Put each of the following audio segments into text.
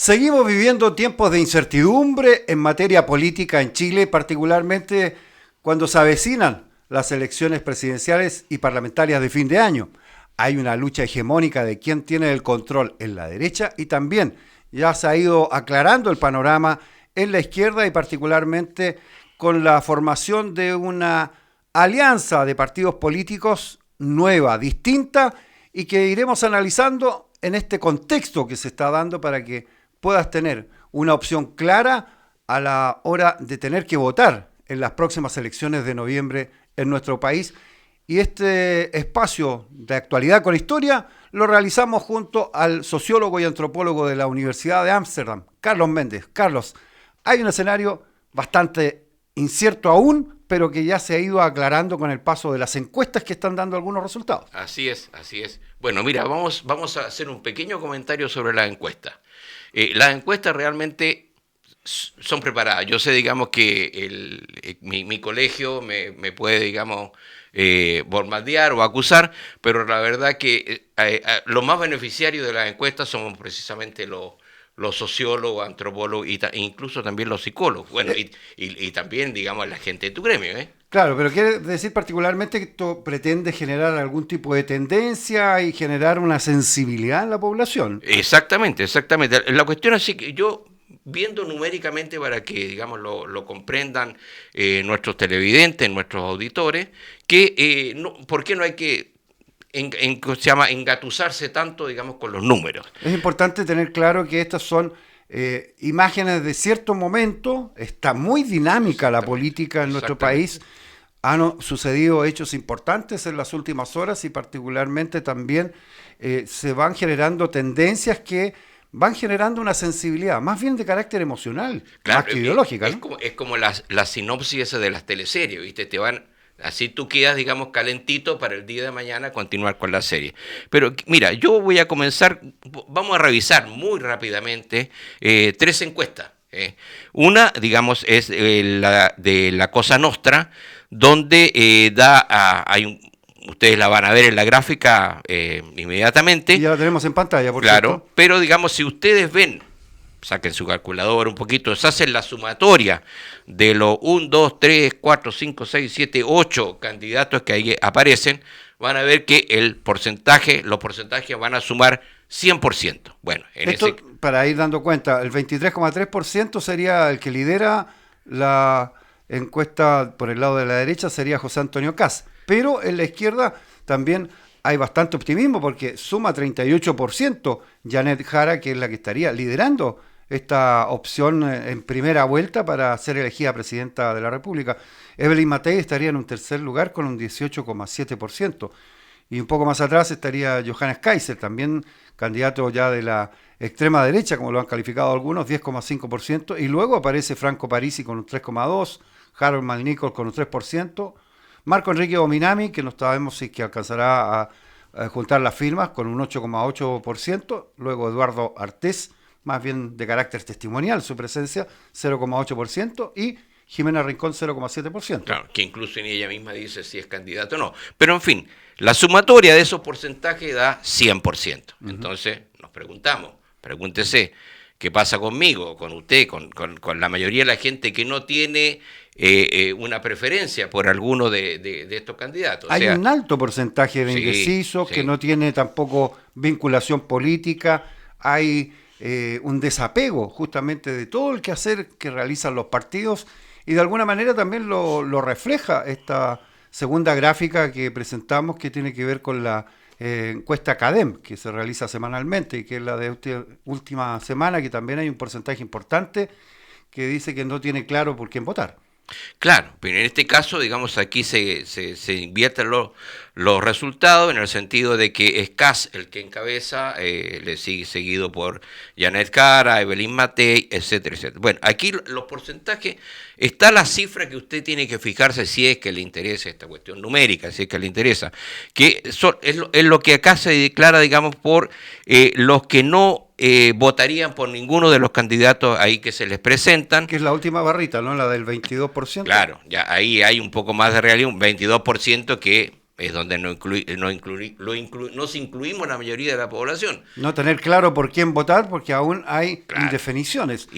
Seguimos viviendo tiempos de incertidumbre en materia política en Chile, particularmente cuando se avecinan las elecciones presidenciales y parlamentarias de fin de año. Hay una lucha hegemónica de quién tiene el control en la derecha y también ya se ha ido aclarando el panorama en la izquierda y particularmente con la formación de una alianza de partidos políticos nueva, distinta y que iremos analizando en este contexto que se está dando para que puedas tener una opción clara a la hora de tener que votar en las próximas elecciones de noviembre en nuestro país. Y este espacio de actualidad con historia lo realizamos junto al sociólogo y antropólogo de la Universidad de Ámsterdam, Carlos Méndez. Carlos, hay un escenario bastante incierto aún, pero que ya se ha ido aclarando con el paso de las encuestas que están dando algunos resultados. Así es, así es. Bueno, mira, vamos a hacer un pequeño comentario sobre las encuestas. Las encuestas realmente son preparadas. Yo sé, digamos, que mi colegio me puede, digamos, bombardear o acusar, pero la verdad que los más beneficiarios de las encuestas somos precisamente los sociólogos, antropólogos e incluso también los psicólogos. Bueno, y también, digamos, la gente de tu gremio, ¿eh? Claro, pero quiere decir particularmente que esto pretende generar algún tipo de tendencia y generar una sensibilidad en la población. Exactamente, exactamente. La cuestión es que yo, viendo numéricamente para que, digamos, lo comprendan nuestros televidentes, nuestros auditores, que ¿por qué no hay que se llama engatusarse tanto, digamos, con los números? Es importante tener claro que estas son imágenes de cierto momento. Está muy dinámica la política en nuestro país. Han sucedido hechos importantes en las últimas horas y particularmente también se van generando tendencias que van generando una sensibilidad, más bien de carácter emocional, claro, más que ideológica, ¿no? Es como la sinopsis de las teleseries, ¿viste? Así tú quedas, digamos, calentito para el día de mañana continuar con la serie. Pero mira, yo voy a comenzar, vamos a revisar muy rápidamente 3 encuestas. Una, digamos, es la de la Cosa Nostra, donde ustedes la van a ver en la gráfica inmediatamente. Y ya la tenemos en pantalla, por claro, cierto. pero digamos, si ustedes ven, saquen su calculadora un poquito, se hacen la sumatoria de los 1, 2, 3, 4, 5, 6, 7, 8 candidatos que ahí aparecen, van a ver que los porcentajes van a sumar 100%. Bueno, para ir dando cuenta, el 23,3% sería el que lidera la encuesta por el lado de la derecha, sería José Antonio Kast. Pero en la izquierda también hay bastante optimismo porque suma 38% Janet Jara, que es la que estaría liderando esta opción en primera vuelta para ser elegida presidenta de la República. Evelyn Matei estaría en un tercer lugar con un 18,7%. Y un poco más atrás estaría Johannes Kaiser, también candidato ya de la extrema derecha, como lo han calificado algunos, 10,5%. Y luego aparece Franco Parisi con un 3,2%, Harold Malnichol con un 3%, Marco Enrique Ominami, que no sabemos si es que alcanzará a juntar las firmas, con un 8,8%. Luego Eduardo Artés, más bien de carácter testimonial su presencia, 0,8%. Y Jimena Rincón, 0,7%. Claro, que incluso ni ella misma dice si es candidato o no. Pero en fin, la sumatoria de esos porcentajes da 100%. Entonces nos pregúntese, ¿qué pasa conmigo, con usted, con la mayoría de la gente que no tiene una preferencia por alguno de estos candidatos? Hay un alto porcentaje de indecisos que no tiene tampoco vinculación política. Hay un desapego justamente de todo el quehacer que realizan los partidos y de alguna manera también lo refleja esta segunda gráfica que presentamos, que tiene que ver con la encuesta CADEM, que se realiza semanalmente y que es la de última semana, que también hay un porcentaje importante que dice que no tiene claro por quién votar. Claro, pero en este caso, digamos, aquí se invierten los resultados en el sentido de que es Kast el que encabeza, le sigue seguido por Janet Jara, Evelyn Matei, etcétera, etcétera. Bueno, aquí los porcentajes, está la cifra que usted tiene que fijarse si es que le interesa esta cuestión numérica, si es que le interesa, que es lo que acá se declara, digamos, por los que no votarían por ninguno de los candidatos ahí que se les presentan. Que es la última barrita, ¿no? La del 22%. Claro, ya ahí hay un poco más de realidad, un 22% que es donde nos incluimos la mayoría de la población. No tener claro por quién votar porque aún hay Claro. indefiniciones.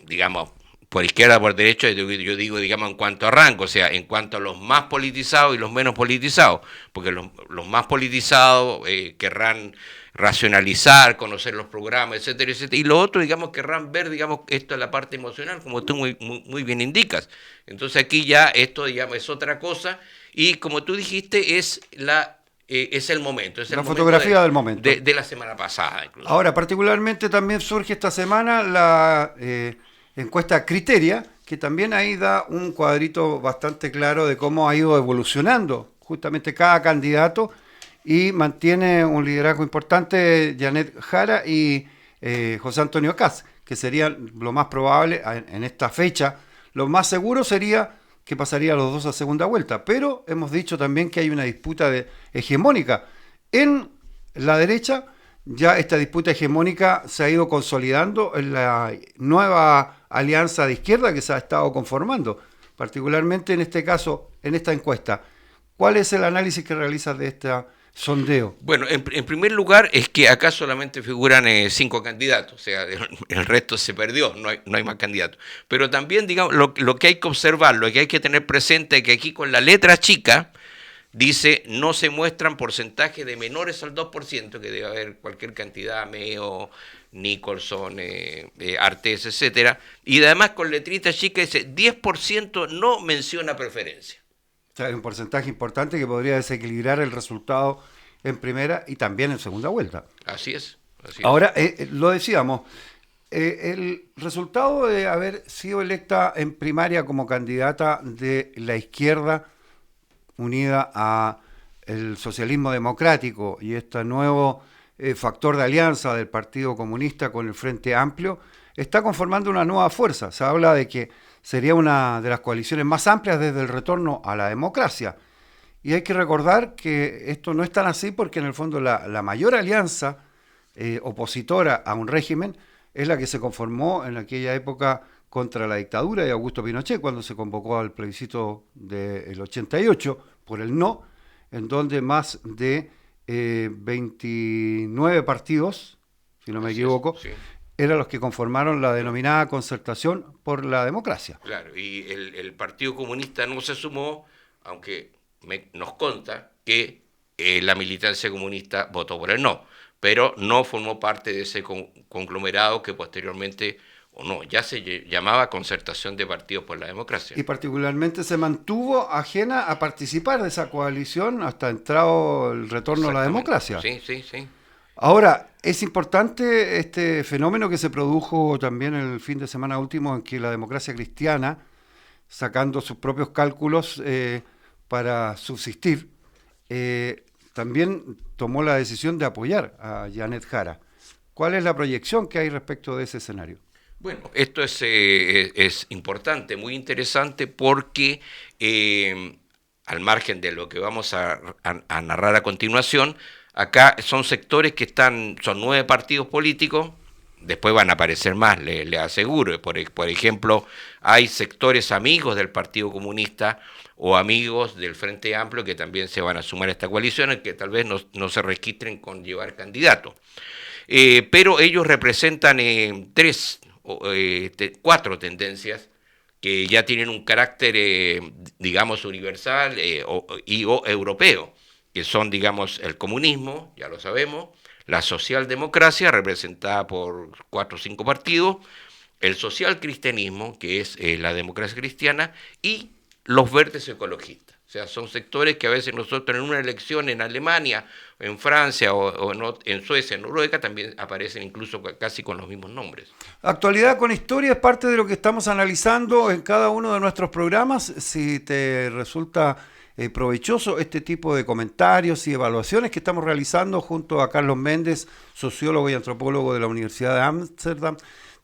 Digamos, por izquierda, por derecha, yo digo, digamos, en cuanto a rango, o sea, en cuanto a los más politizados y los menos politizados, porque los más politizados querrán racionalizar, conocer los programas, etcétera, etcétera, y los otros, digamos, querrán ver, digamos, esto es la parte emocional, como tú muy bien indicas. Entonces aquí ya esto, digamos, es otra cosa, y como tú dijiste, es el momento. Es La el fotografía del momento. De la semana pasada, incluso. Ahora, particularmente también surge esta semana la encuesta Criteria, que también ahí da un cuadrito bastante claro de cómo ha ido evolucionando justamente cada candidato y mantiene un liderazgo importante Janet Jara y José Antonio Kast, que serían lo más probable en esta fecha. Lo más seguro sería que pasaría los dos a segunda vuelta, pero hemos dicho también que hay una disputa hegemónica. En la derecha ya esta disputa hegemónica se ha ido consolidando en la nueva alianza de izquierda que se ha estado conformando, particularmente en este caso, en esta encuesta. ¿Cuál es el análisis que realizas de este sondeo? Bueno, en primer lugar es que acá solamente figuran 5 candidatos, o sea, el resto se perdió, no hay más candidatos. Pero también, digamos, lo que hay que observar, lo que hay que tener presente es que aquí con la letra chica dice no se muestran porcentajes de menores al 2%, que debe haber cualquier cantidad, Meo, Nicholson, Artés, etcétera. Y además con letrita chica dice 10% no menciona preferencia. O sea, hay un porcentaje importante que podría desequilibrar el resultado en primera y también en segunda vuelta. Así es. Ahora, lo decíamos, el resultado de haber sido electa en primaria como candidata de la izquierda unida a el socialismo democrático y este nuevo factor de alianza del Partido Comunista con el Frente Amplio, está conformando una nueva fuerza. Se habla de que sería una de las coaliciones más amplias desde el retorno a la democracia. Y hay que recordar que esto no es tan así porque en el fondo la mayor alianza opositora a un régimen es la que se conformó en aquella época contra la dictadura de Augusto Pinochet, cuando se convocó al plebiscito del 88 por el no, en donde más de 29 partidos, si no me equivoco, sí, eran los que conformaron la denominada Concertación por la Democracia. Claro, y el Partido Comunista no se sumó, aunque nos consta que la militancia comunista votó por el no, pero no formó parte de ese conglomerado que posteriormente, o no, ya se llamaba Concertación de Partidos por la Democracia. Y particularmente se mantuvo ajena a participar de esa coalición hasta entrado el retorno a la democracia. Sí, sí, sí. Ahora, es importante este fenómeno que se produjo también el fin de semana último en que la democracia cristiana, sacando sus propios cálculos para subsistir, también tomó la decisión de apoyar a Janet Jara. ¿Cuál es la proyección que hay respecto de ese escenario? Bueno, esto es importante, muy interesante, porque al margen de lo que vamos a narrar a continuación, acá son sectores que son 9 partidos políticos, después van a aparecer más, le aseguro. Por ejemplo, hay sectores amigos del Partido Comunista o amigos del Frente Amplio que también se van a sumar a esta coalición, que tal vez no se registren con llevar candidatos. Pero ellos representan 4 tendencias que ya tienen un carácter, digamos, universal o europeo, que son, digamos, el comunismo, ya lo sabemos, la socialdemocracia, representada por 4 o 5 partidos, el socialcristianismo, que es la democracia cristiana, y los verdes ecologistas. O sea, son sectores que a veces nosotros en una elección en Alemania, en Francia o en Suecia, en Noruega, también aparecen incluso casi con los mismos nombres. Actualidad con Historia es parte de lo que estamos analizando en cada uno de nuestros programas. Si te resulta provechoso este tipo de comentarios y evaluaciones que estamos realizando junto a Carlos Méndez, sociólogo y antropólogo de la Universidad de Ámsterdam,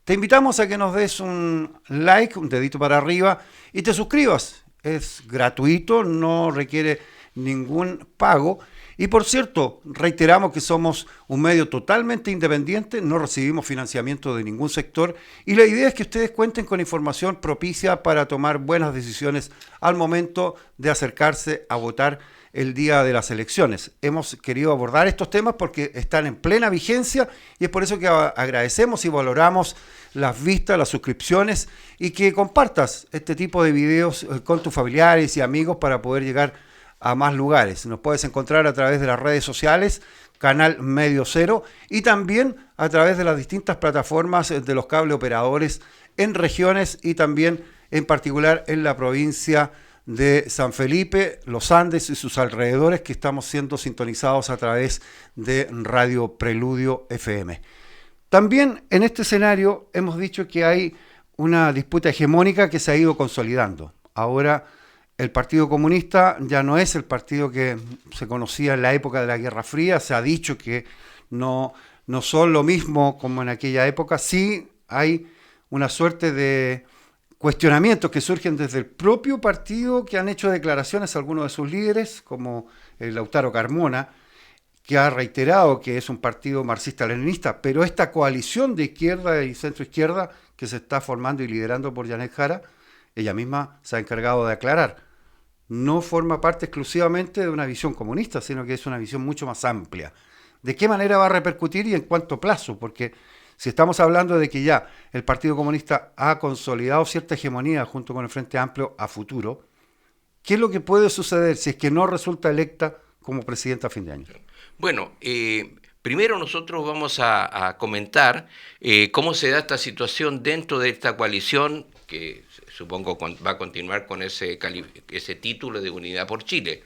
te invitamos a que nos des un like, un dedito para arriba y te suscribas. Es gratuito, no requiere ningún pago Y por cierto, reiteramos que somos un medio totalmente independiente, no recibimos financiamiento de ningún sector y la idea es que ustedes cuenten con información propicia para tomar buenas decisiones al momento de acercarse a votar el día de las elecciones. Hemos querido abordar estos temas porque están en plena vigencia y es por eso que agradecemos y valoramos las vistas, las suscripciones y que compartas este tipo de videos con tus familiares y amigos para poder llegar a más lugares. Nos puedes encontrar a través de las redes sociales, Canal Medio Cero, y también a través de las distintas plataformas de los cable operadores en regiones y también en particular en la provincia de San Felipe, Los Andes y sus alrededores, que estamos siendo sintonizados a través de Radio Preludio FM. También en este escenario hemos dicho que hay una disputa hegemónica que se ha ido consolidando. Ahora el Partido Comunista ya no es el partido que se conocía en la época de la Guerra Fría, se ha dicho que no son lo mismo como en aquella época. Sí hay una suerte de cuestionamientos que surgen desde el propio partido, que han hecho declaraciones a algunos de sus líderes, como el Lautaro Carmona, que ha reiterado que es un partido marxista-leninista, pero esta coalición de izquierda y centro-izquierda que se está formando y liderando por Janet Jara, ella misma se ha encargado de aclarar. No forma parte exclusivamente de una visión comunista, sino que es una visión mucho más amplia. ¿De qué manera va a repercutir y en cuánto plazo? Porque si estamos hablando de que ya el Partido Comunista ha consolidado cierta hegemonía junto con el Frente Amplio a futuro, ¿qué es lo que puede suceder si es que no resulta electa como presidenta a fin de año? Bueno, primero nosotros vamos a comentar cómo se da esta situación dentro de esta coalición que supongo va a continuar con ese título de Unidad por Chile.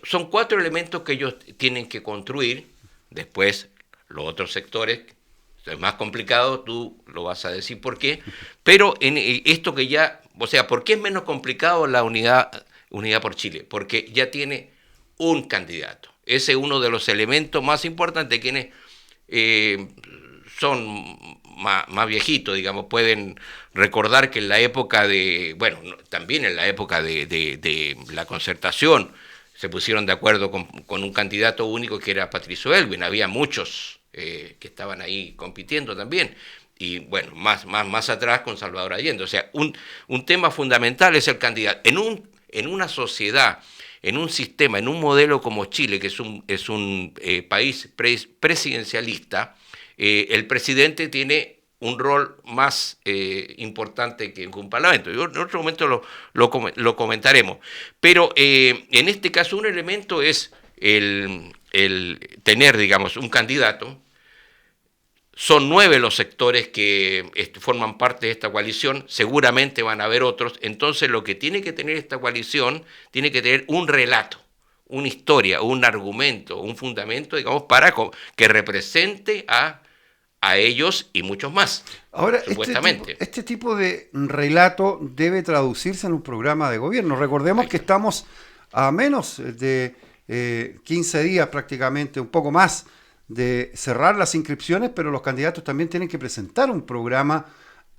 Son 4 elementos que ellos tienen que construir, después los otros sectores, es más complicado, tú lo vas a decir por qué, pero en esto que ya, o sea, ¿por qué es menos complicado la Unidad por Chile? Porque ya tiene un candidato. Ese es uno de los elementos más importantes, quienes son más viejitos, digamos, pueden recordar que en la época de, bueno, también en la época de la Concertación, se pusieron de acuerdo con un candidato único que era Patricio Elwin, había muchos que estaban ahí compitiendo también, y bueno, más atrás con Salvador Allende, o sea, un tema fundamental es el candidato. En una sociedad, en un sistema, en un modelo como Chile, que es un país presidencialista, el presidente tiene un rol más importante que un parlamento. En otro momento lo comentaremos. Pero en este caso un elemento es el tener, digamos, un candidato. Son 9 los sectores que forman parte de esta coalición, seguramente van a haber otros. Entonces lo que tiene que tener esta coalición, tiene que tener un relato, una historia, un argumento, un fundamento, digamos, para que represente a ellos y muchos más. Ahora, supuestamente. Este tipo de relato debe traducirse en un programa de gobierno. Recordemos que estamos a menos de 15 días prácticamente, un poco más, de cerrar las inscripciones, pero los candidatos también tienen que presentar un programa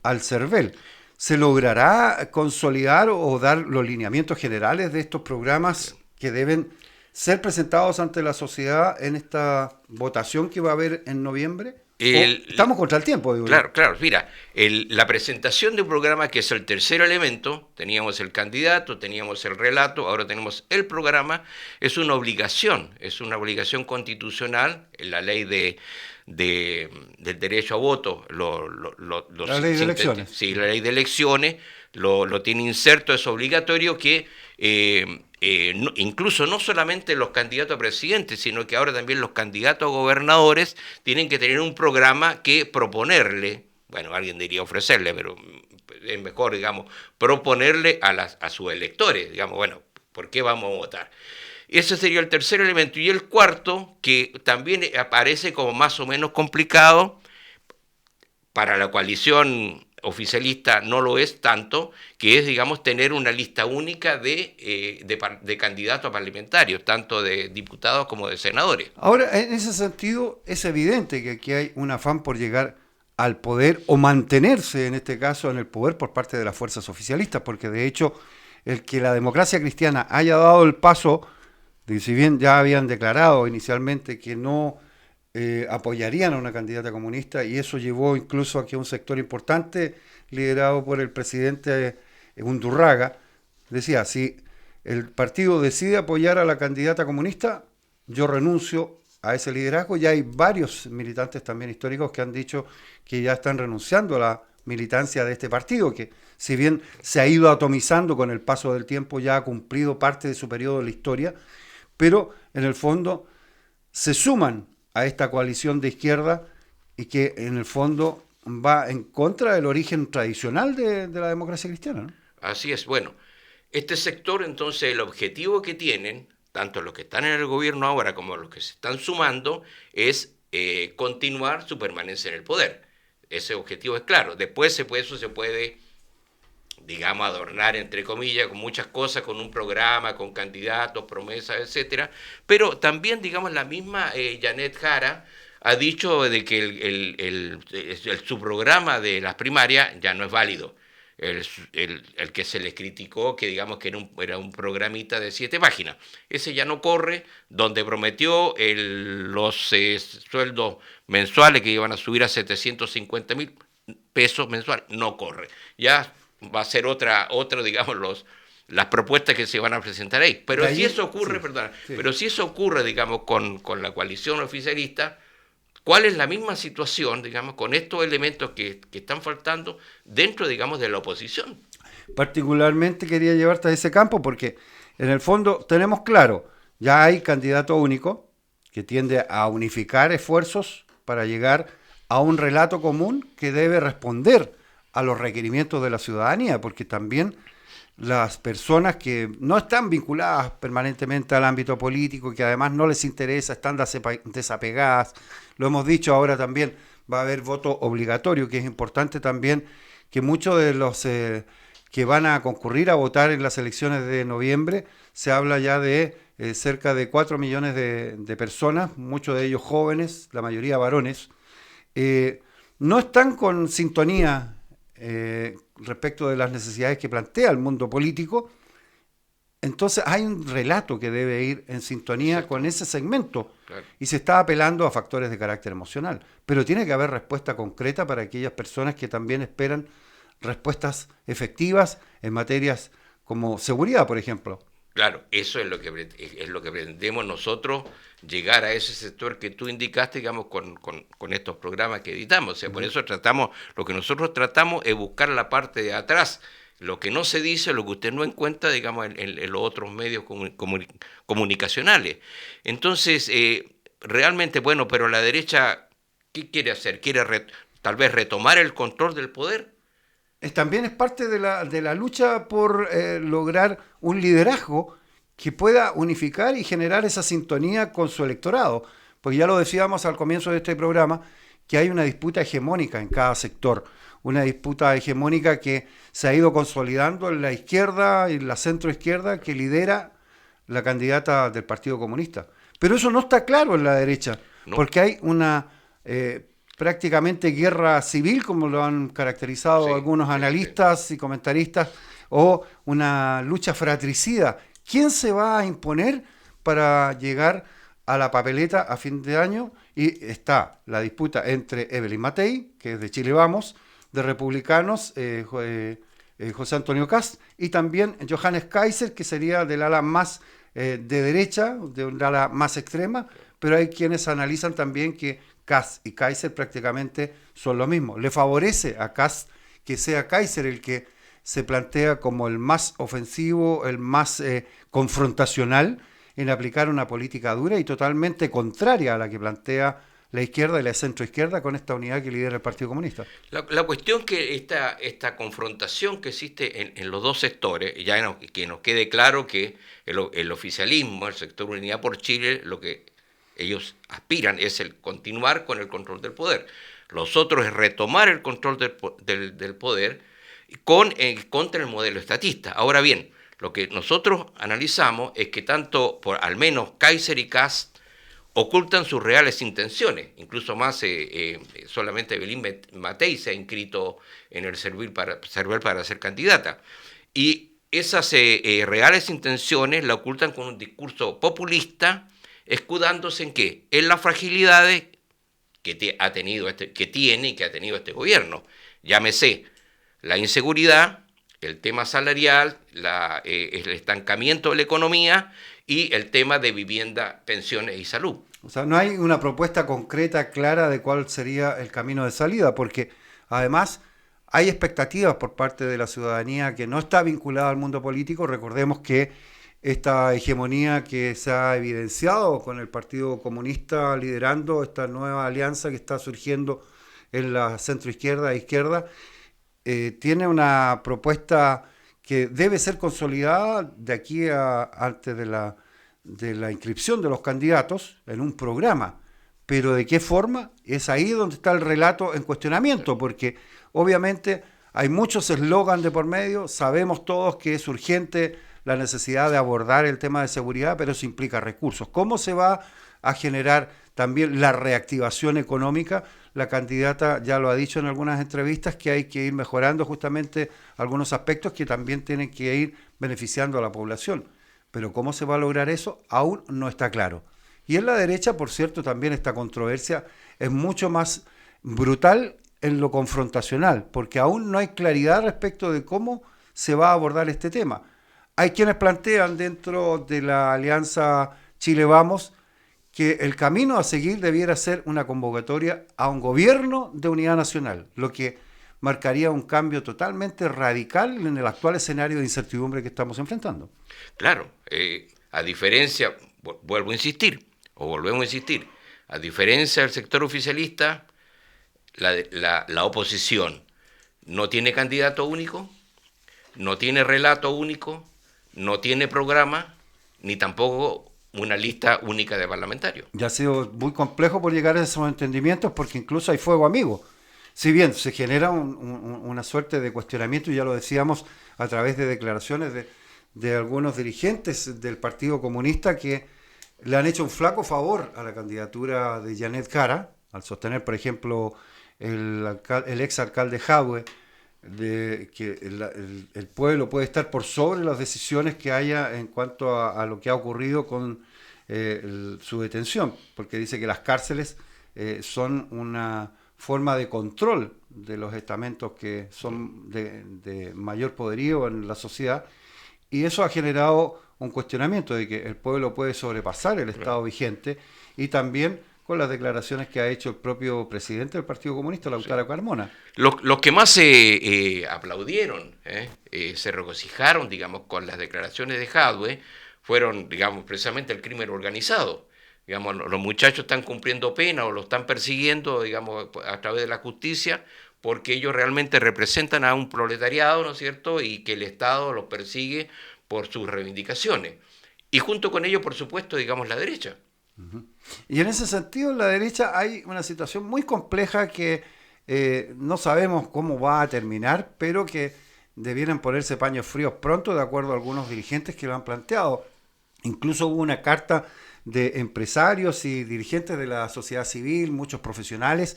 al CERVEL. ¿Se logrará consolidar o dar los lineamientos generales de estos programas que deben ser presentados ante la sociedad en esta votación que va a haber en noviembre? Estamos contra el tiempo, digo. Claro, mira, la presentación de un programa, que es el tercer elemento, teníamos el candidato, teníamos el relato, ahora tenemos el programa, es una obligación constitucional, en la ley del derecho a voto, la ley de elecciones. Sí, la ley de elecciones lo tiene inserto, es obligatorio que incluso no solamente los candidatos a presidente, sino que ahora también los candidatos a gobernadores tienen que tener un programa que proponerle, bueno, alguien diría ofrecerle, pero es mejor, digamos, proponerle a sus electores, digamos, bueno, ¿por qué vamos a votar? Ese sería el tercer elemento. Y el cuarto, que también aparece como más o menos complicado, para la coalición oficialista no lo es tanto, que es, digamos, tener una lista única de candidatos a parlamentarios, tanto de diputados como de senadores. Ahora, en ese sentido, es evidente que aquí hay un afán por llegar al poder o mantenerse, en este caso, en el poder por parte de las fuerzas oficialistas, porque de hecho, el que la democracia cristiana haya dado el paso de que si bien ya habían declarado inicialmente que no apoyarían a una candidata comunista, y eso llevó incluso a que un sector importante, liderado por el presidente Undurraga, decía, si el partido decide apoyar a la candidata comunista, yo renuncio a ese liderazgo. Ya hay varios militantes también históricos que han dicho que ya están renunciando a la militancia de este partido, que si bien se ha ido atomizando con el paso del tiempo, ya ha cumplido parte de su periodo en la historia, pero en el fondo se suman a esta coalición de izquierda y que en el fondo va en contra del origen tradicional de la democracia cristiana, ¿no? Así es. Bueno, este sector, entonces, el objetivo que tienen, tanto los que están en el gobierno ahora como los que se están sumando, es continuar su permanencia en el poder. Ese objetivo es claro. Después eso se puede, digamos, adornar, entre comillas, con muchas cosas, con un programa, con candidatos, promesas, etcétera. Pero también, digamos, la misma Janet Jara ha dicho de que su programa de las primarias ya no es válido. El que se les criticó, que digamos que era un programita de 7 páginas. Ese ya no corre, donde prometió los sueldos mensuales que iban a subir a 750.000 pesos mensuales, no corre. Ya va a ser otra digamos, las propuestas que se van a presentar ahí. Pero si eso ocurre, sí, perdón, sí. pero si eso ocurre, digamos, con la coalición oficialista, ¿cuál es la misma situación, digamos, con estos elementos que están faltando dentro, digamos, de la oposición? Particularmente quería llevarte a ese campo porque en el fondo tenemos claro, ya hay candidato único que tiende a unificar esfuerzos para llegar a un relato común que debe responder a los requerimientos de la ciudadanía, porque también las personas que no están vinculadas permanentemente al ámbito político, que además no les interesa, están desapegadas, lo hemos dicho ahora también, va a haber voto obligatorio, que es importante también que muchos de los que van a concurrir a votar en las elecciones de noviembre, se habla ya de cerca de 4 millones de personas, muchos de ellos jóvenes, la mayoría varones, eh, no están con sintonía respecto de las necesidades que plantea el mundo político. Entonces hay un relato que debe ir en sintonía con ese segmento, Claro. y se está apelando a factores de carácter emocional, pero tiene que haber respuesta concreta para aquellas personas que también esperan respuestas efectivas en materias como seguridad, por ejemplo. Claro, eso es lo que pretendemos nosotros, llegar a ese sector que tú indicaste, digamos, con estos programas que editamos. O sea, por eso lo que nosotros tratamos es buscar la parte de atrás, lo que no se dice, lo que usted no encuentra, digamos, en los otros medios comunicacionales. Entonces, realmente, bueno, pero la derecha, ¿qué quiere hacer? ¿Quiere tal vez retomar el control del poder? También es parte de la lucha por lograr un liderazgo que pueda unificar y generar esa sintonía con su electorado. Porque ya lo decíamos al comienzo de este programa, que hay una disputa hegemónica en cada sector, una disputa hegemónica que se ha ido consolidando en la izquierda y la centroizquierda, que lidera la candidata del Partido Comunista. Pero eso no está claro en la derecha, No, porque hay una prácticamente guerra civil, como lo han caracterizado sí, algunos sí, sí. analistas y comentaristas, o una lucha fratricida. ¿Quién se va a imponer para llegar a la papeleta a fin de año? Y está la disputa entre Evelyn Matei, que es de Chile Vamos, de Republicanos, José Antonio Kast, y también Johannes Kaiser, que sería del ala más de derecha, de un ala más extrema, pero hay quienes analizan también que Kast y Kaiser prácticamente son lo mismo. Le favorece a Kast que sea Kaiser el que se plantea como el más ofensivo, el más confrontacional en aplicar una política dura y totalmente contraria a la que plantea la izquierda y la centroizquierda con esta unidad que lidera el Partido Comunista. La cuestión que esta confrontación que existe en los dos sectores, que nos quede claro que el oficialismo, el sector Unidad por Chile, lo que ellos aspiran es el continuar con el control del poder. Los otros es retomar el control del poder contra el modelo estatista. Ahora bien, lo que nosotros analizamos es que tanto, al menos Kaiser y Kast, ocultan sus reales intenciones. Incluso más, solamente Evelyn Matei se ha inscrito en el Cervel para ser candidata. Y esas reales intenciones la ocultan con un discurso populista, escudándose ¿en qué? En las fragilidades ha tenido que tiene y que ha tenido este gobierno. Llámese la inseguridad, el tema salarial, el estancamiento de la economía y el tema de vivienda, pensiones y salud. O sea, no hay una propuesta concreta, clara de cuál sería el camino de salida, porque además hay expectativas por parte de la ciudadanía que no está vinculada al mundo político. Recordemos que esta hegemonía que se ha evidenciado con el Partido Comunista liderando esta nueva alianza que está surgiendo en la centroizquierda e izquierda, tiene una propuesta que debe ser consolidada de aquí a antes de la inscripción de los candidatos en un programa. Pero ¿de qué forma? Es ahí donde está el relato en cuestionamiento, porque obviamente hay muchos eslogans de por medio, sabemos todos que es urgente la necesidad de abordar el tema de seguridad, pero eso implica recursos. ¿Cómo se va a generar también la reactivación económica? La candidata ya lo ha dicho en algunas entrevistas que hay que ir mejorando justamente algunos aspectos que también tienen que ir beneficiando a la población. Pero ¿cómo se va a lograr eso? Aún no está claro. Y en la derecha, por cierto, también esta controversia es mucho más brutal en lo confrontacional, porque aún no hay claridad respecto de cómo se va a abordar este tema. Hay quienes plantean dentro de la alianza Chile Vamos que el camino a seguir debiera ser una convocatoria a un gobierno de unidad nacional, lo que marcaría un cambio totalmente radical en el actual escenario de incertidumbre que estamos enfrentando. Claro, a diferencia, vuelvo a insistir, o volvemos a insistir, a diferencia del sector oficialista, la oposición no tiene candidato único, no tiene relato único, no tiene programa, ni tampoco una lista única de parlamentarios. Ya ha sido muy complejo por llegar a esos entendimientos porque incluso hay fuego amigo. Si bien se genera una suerte de cuestionamiento, y ya lo decíamos a través de declaraciones de algunos dirigentes del Partido Comunista que le han hecho un flaco favor a la candidatura de Janet Jara, al sostener, por ejemplo, el exalcalde Jadwe, de que el pueblo puede estar por sobre las decisiones que haya en cuanto a lo que ha ocurrido con su detención, porque dice que las cárceles son una forma de control de los estamentos que son de mayor poderío en la sociedad, y eso ha generado un cuestionamiento de que el pueblo puede sobrepasar el Estado vigente, y también con las declaraciones que ha hecho el propio presidente del Partido Comunista, Lautaro Carmona. Los que más se aplaudieron, se regocijaron, digamos, con las declaraciones de Jadwe, fueron, digamos, precisamente el crimen organizado. Digamos, los muchachos están cumpliendo pena o lo están persiguiendo, digamos, a través de la justicia, porque ellos realmente representan a un proletariado, ¿no es cierto?, y que el Estado los persigue por sus reivindicaciones. Y junto con ello, por supuesto, digamos, la derecha. Uh-huh. Y en ese sentido, en la derecha hay una situación muy compleja que no sabemos cómo va a terminar, pero que debieran ponerse paños fríos pronto, de acuerdo a algunos dirigentes que lo han planteado. Incluso hubo una carta de empresarios y dirigentes de la sociedad civil, muchos profesionales,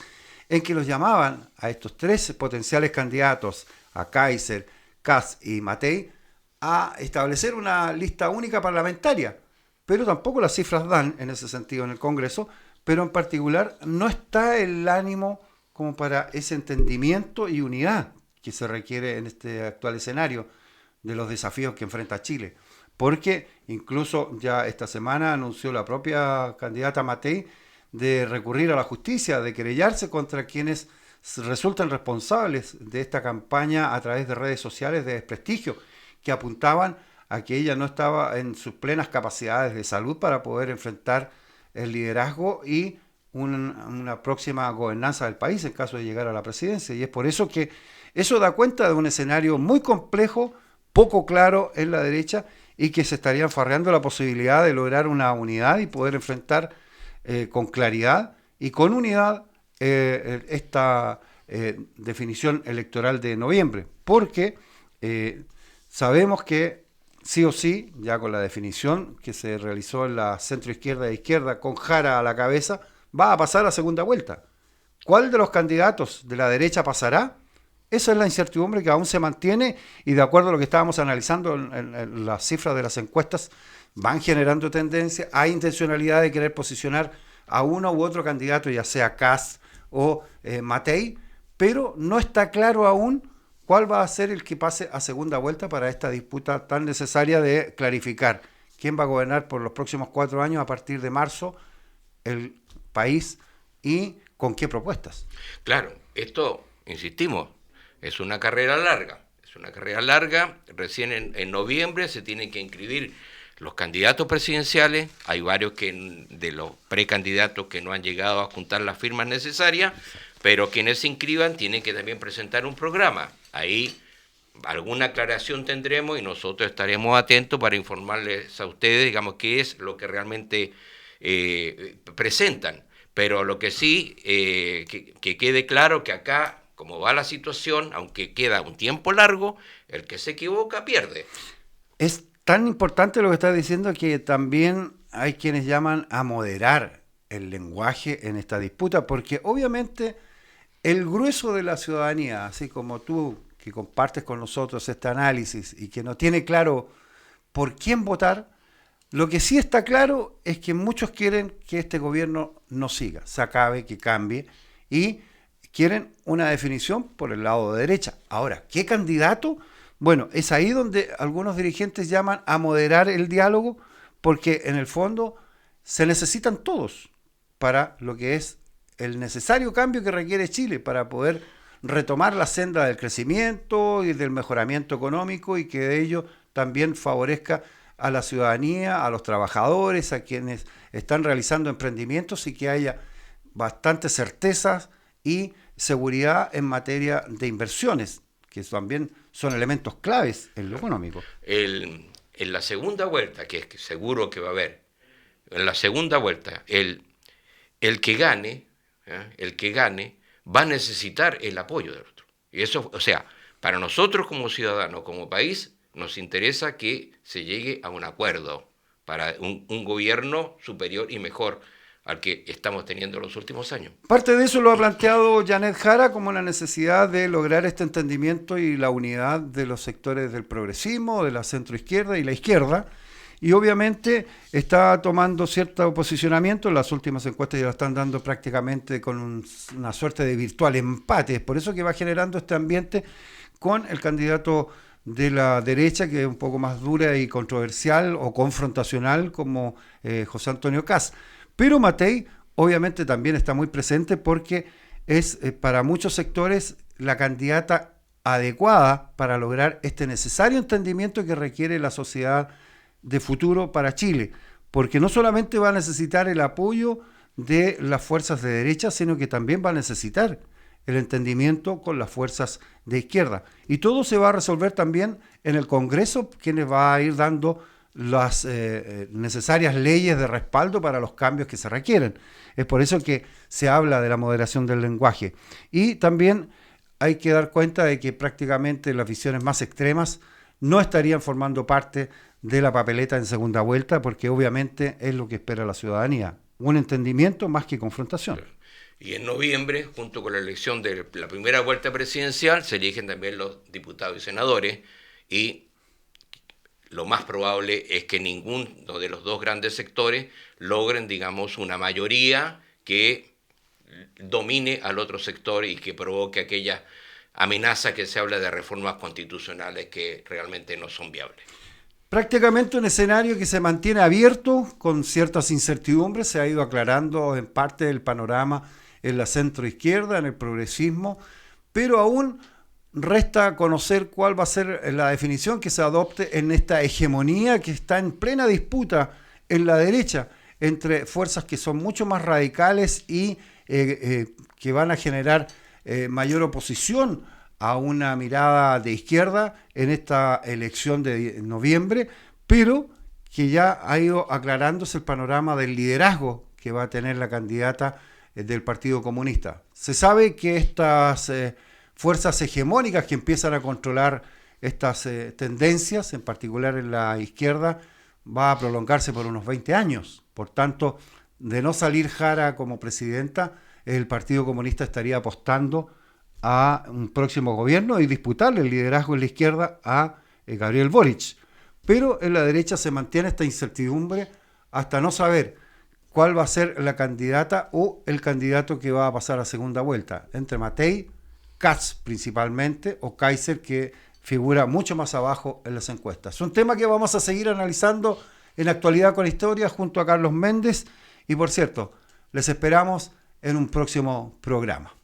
en que los llamaban a estos tres potenciales candidatos, a Kaiser, Kass y Matei, a establecer una lista única parlamentaria. Pero tampoco las cifras dan en ese sentido en el Congreso, pero en particular no está el ánimo como para ese entendimiento y unidad que se requiere en este actual escenario de los desafíos que enfrenta Chile. Porque incluso ya esta semana anunció la propia candidata Matei de recurrir a la justicia, de querellarse contra quienes resultan responsables de esta campaña a través de redes sociales de desprestigio, que apuntaban a que ella no estaba en sus plenas capacidades de salud para poder enfrentar el liderazgo y una próxima gobernanza del país en caso de llegar a la presidencia. Y es por eso que eso da cuenta de un escenario muy complejo, poco claro en la derecha, y que se estarían farreando la posibilidad de lograr una unidad y poder enfrentar con claridad y con unidad esta definición electoral de noviembre. Porque sabemos que sí o sí, ya con la definición que se realizó en la centroizquierda e izquierda, con Jara a la cabeza, va a pasar a segunda vuelta. ¿Cuál de los candidatos de la derecha pasará? Esa es la incertidumbre que aún se mantiene y de acuerdo a lo que estábamos analizando en las cifras de las encuestas, van generando tendencia, hay intencionalidad de querer posicionar a uno u otro candidato, ya sea Kast o Matei, pero no está claro aún cuál va a ser el que pase a segunda vuelta para esta disputa tan necesaria de clarificar quién va a gobernar por los próximos 4 años a partir de marzo el país y con qué propuestas. Claro, esto, insistimos, es una carrera larga. Es una carrera larga. Recién en noviembre se tienen que inscribir los candidatos presidenciales. Hay varios de los precandidatos que no han llegado a juntar las firmas necesarias, pero quienes se inscriban tienen que también presentar un programa. Ahí alguna aclaración tendremos y nosotros estaremos atentos para informarles a ustedes, digamos, qué es lo que realmente presentan. Pero lo que sí, que quede claro que acá, como va la situación, aunque queda un tiempo largo, el que se equivoca pierde. Es tan importante lo que estás diciendo que también hay quienes llaman a moderar el lenguaje en esta disputa, porque obviamente el grueso de la ciudadanía, así como tú que compartes con nosotros este análisis y que no tiene claro por quién votar, lo que sí está claro es que muchos quieren que este gobierno no siga, se acabe, que cambie y quieren una definición por el lado de derecha. Ahora, ¿qué candidato? Bueno, es ahí donde algunos dirigentes llaman a moderar el diálogo porque en el fondo se necesitan todos para lo que es el necesario cambio que requiere Chile para poder retomar la senda del crecimiento y del mejoramiento económico y que de ello también favorezca a la ciudadanía, a los trabajadores, a quienes están realizando emprendimientos y que haya bastantes certezas y seguridad en materia de inversiones, que también son elementos claves en lo económico. En la segunda vuelta, que es que seguro que va a haber, en la segunda vuelta, el que gane, el que gane, va a necesitar el apoyo del otro. Y eso, o sea, para nosotros como ciudadanos, como país, nos interesa que se llegue a un acuerdo para un gobierno superior y mejor al que estamos teniendo en los últimos años. Parte de eso lo ha planteado Janet Jara como la necesidad de lograr este entendimiento y la unidad de los sectores del progresismo, de la centroizquierda y la izquierda, y obviamente está tomando cierto posicionamiento. Las últimas encuestas ya lo están dando prácticamente con una suerte de virtual empate. Es por eso que va generando este ambiente con el candidato de la derecha, que es un poco más dura y controversial o confrontacional como José Antonio Kast. Pero Matei obviamente también está muy presente porque es para muchos sectores la candidata adecuada para lograr este necesario entendimiento que requiere la sociedad de futuro para Chile, porque no solamente va a necesitar el apoyo de las fuerzas de derecha, sino que también va a necesitar el entendimiento con las fuerzas de izquierda. Y todo se va a resolver también en el Congreso, quienes va a ir dando las necesarias leyes de respaldo para los cambios que se requieren. Es por eso que se habla de la moderación del lenguaje. Y también hay que dar cuenta de que prácticamente las visiones más extremas no estarían formando parte de la papeleta en segunda vuelta, porque obviamente es lo que espera la ciudadanía, un entendimiento más que confrontación. Y en noviembre, junto con la elección de la primera vuelta presidencial, se eligen también los diputados y senadores, y lo más probable es que ninguno de los dos grandes sectores logren, digamos, una mayoría que domine al otro sector y que provoque aquella amenaza que se habla de reformas constitucionales que realmente no son viables. Prácticamente un escenario que se mantiene abierto con ciertas incertidumbres, se ha ido aclarando en parte del panorama en la centroizquierda, en el progresismo, pero aún resta conocer cuál va a ser la definición que se adopte en esta hegemonía que está en plena disputa en la derecha entre fuerzas que son mucho más radicales y que van a generar mayor oposición a una mirada de izquierda en esta elección de noviembre, pero que ya ha ido aclarándose el panorama del liderazgo que va a tener la candidata del Partido Comunista. Se sabe que estas fuerzas hegemónicas que empiezan a controlar estas tendencias, en particular en la izquierda, va a prolongarse por unos 20 años. Por tanto, de no salir Jara como presidenta, el Partido Comunista estaría apostando a un próximo gobierno y disputarle el liderazgo en la izquierda a Gabriel Boric. Pero en la derecha se mantiene esta incertidumbre hasta no saber cuál va a ser la candidata o el candidato que va a pasar a segunda vuelta, entre Matei, Katz principalmente, o Kaiser, que figura mucho más abajo en las encuestas. Es un tema que vamos a seguir analizando en Actualidad con Historia junto a Carlos Méndez, y por cierto, les esperamos en un próximo programa.